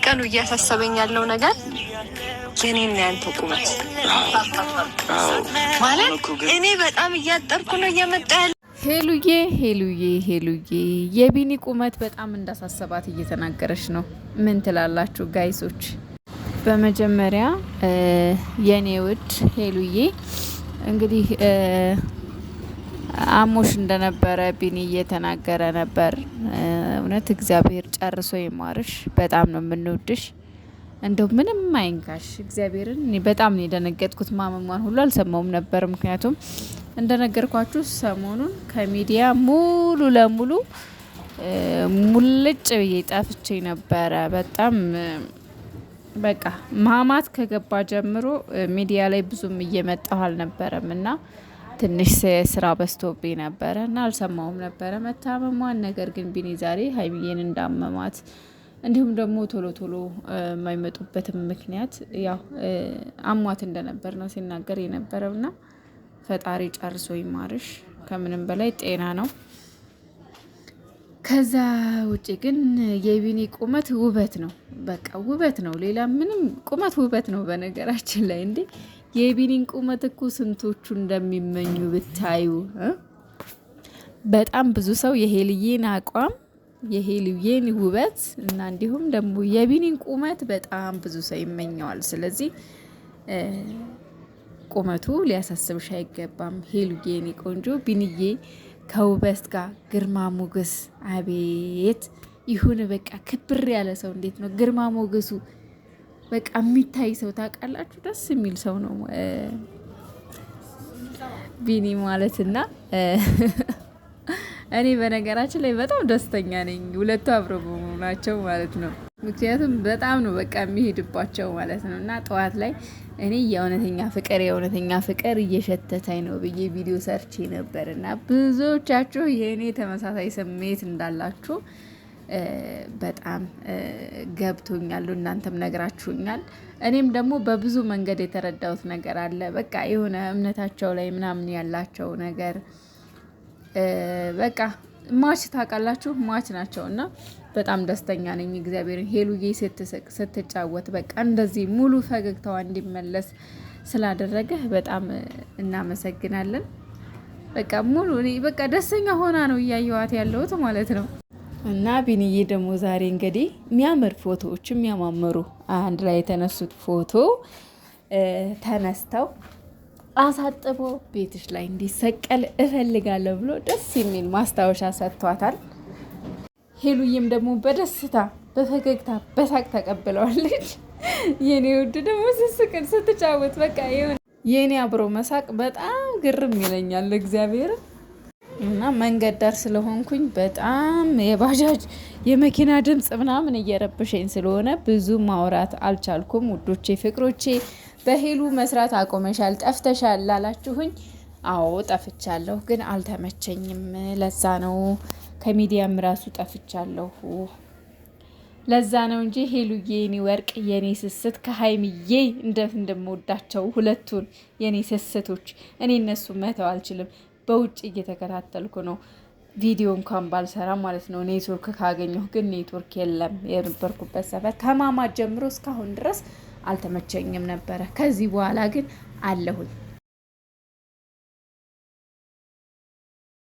ቀኑ እያሳሰበኝ ያለው ነገር የኔና ያንተ ቁመት ማለት እኔ በጣም እያጠርኩ ነው እየመጣ ያለ። ሄሉዬ የቢኒ ቁመት በጣም እንዳሳሰባት እየተናገረች ነው። ምን ትላላችሁ ጋይሶች? በመጀመሪያ የኔ ውድ ሄሉዬ እንግዲህ አሞሽ እንደነበረ ቢኒ እየተናገረ ነበር። እውነት እግዚአብሔር ጨርሶ ይማርሽ። በጣም ነው የምንወድሽ። እንደው ምንም አይንካሽ እግዚአብሔርን። እኔ በጣም ነው የደነገጥኩት። ማመሟን ሁሉ አልሰማውም ነበር። ምክንያቱም እንደነገርኳችሁ ሰሞኑን ከሚዲያ ሙሉ ለሙሉ ሙልጭ ብዬ ጠፍቼ ነበረ። በጣም በቃ ማማት ከገባ ጀምሮ ሚዲያ ላይ ብዙም እየመጣሁ አልነበረም እና ትንሽ ስራ በዝቶብኝ ነበረ እና አልሰማውም ነበረ መታመሟን። ነገር ግን ቢኒ ዛሬ ሀይሚዬን እንዳመማት እንዲሁም ደግሞ ቶሎ ቶሎ የማይመጡበትም ምክንያት ያው አሟት እንደነበር ነው ሲናገር የነበረውና ፈጣሪ ጨርሶ ይማርሽ። ከምንም በላይ ጤና ነው። ከዛ ውጪ ግን የቢኒ ቁመት ውበት ነው። በቃ ውበት ነው። ሌላ ምንም ቁመት ውበት ነው። በነገራችን ላይ እንዴ የቢኒን ቁመት እኮ ስንቶቹ እንደሚመኙ ብታዩ። በጣም ብዙ ሰው የሄልዬን አቋም የሄልዬን ውበት እና እንዲሁም ደግሞ የቢኒን ቁመት በጣም ብዙ ሰው ይመኘዋል። ስለዚህ ቁመቱ ሊያሳስብሽ አይገባም ሄሉዬ፣ የኔ ቆንጆ። ቢኒዬ ከውበት ጋር ግርማ ሞገስ አቤት ይሁን። በቃ ክብር ያለ ሰው እንዴት ነው ግርማ ሞገሱ! በቃ የሚታይ ሰው ታውቃላችሁ፣ ደስ የሚል ሰው ነው ቢኒ ማለትና እኔ በነገራችን ላይ በጣም ደስተኛ ነኝ ሁለቱ አብረው በመሆናቸው ማለት ነው። ምክንያቱም በጣም ነው በቃ የሚሄድባቸው ማለት ነው። እና ጠዋት ላይ እኔ የእውነተኛ ፍቅር እየሸተታኝ ነው ብዬ ቪዲዮ ሰርቼ ነበር እና ብዙዎቻችሁ የእኔ ተመሳሳይ ስሜት እንዳላችሁ በጣም ገብቶኛል። እናንተም ነግራችሁኛል። እኔም ደግሞ በብዙ መንገድ የተረዳሁት ነገር አለ። በቃ የሆነ እምነታቸው ላይ ምናምን ያላቸው ነገር በቃ ማች ታውቃላችሁ፣ ማች ናቸው እና በጣም ደስተኛ ነኝ እግዚአብሔርን። ሄሉዬ ስትስቅ ስትጫወት በቃ እንደዚህ ሙሉ ፈገግታዋ እንዲመለስ ስላደረገህ በጣም እናመሰግናለን። በቃ ሙሉ በቃ ደስተኛ ሆና ነው እያየዋት ያለሁት ማለት ነው። እና ቢኒዬ ደግሞ ዛሬ እንግዲህ የሚያምር ፎቶዎች የሚያማምሩ አንድ ላይ የተነሱት ፎቶ ተነስተው አሳጥቦ ቤትሽ ላይ እንዲሰቀል እፈልጋለሁ ብሎ ደስ የሚል ማስታወሻ ሰጥቷታል። ሄሉዬም ደግሞ በደስታ በፈገግታ በሳቅ ተቀብለዋለች። የኔ ውድ ደግሞ ስስቅን ስትጫወት በቃ የኔ አብሮ መሳቅ በጣም ግርም ይለኛል እግዚአብሔር። እና መንገድ ዳር ስለሆንኩኝ በጣም የባጃጅ የመኪና ድምጽ ምናምን እየረብሸኝ ስለሆነ ብዙ ማውራት አልቻልኩም። ውዶቼ ፍቅሮቼ፣ በሄሉ መስራት አቆመሻል ጠፍተሻል ላላችሁኝ፣ አዎ ጠፍቻለሁ፣ ግን አልተመቸኝም። ለዛ ነው ከሚዲያም ራሱ ጠፍቻለሁ። ለዛ ነው እንጂ ሄሉዬ የኔ ወርቅ የኔ ስስት ከሀይሚዬ እንደምወዳቸው ሁለቱን የኔ ስስቶች እኔ እነሱ መተው አልችልም። በውጭ እየተከታተልኩ ነው ቪዲዮ እንኳን ባልሰራ ማለት ነው። ኔትወርክ ካገኘሁ ግን ኔትወርክ የለም። የነበርኩበት ሰፈር ከማማት ጀምሮ እስካሁን ድረስ አልተመቸኝም ነበረ። ከዚህ በኋላ ግን አለሁኝ።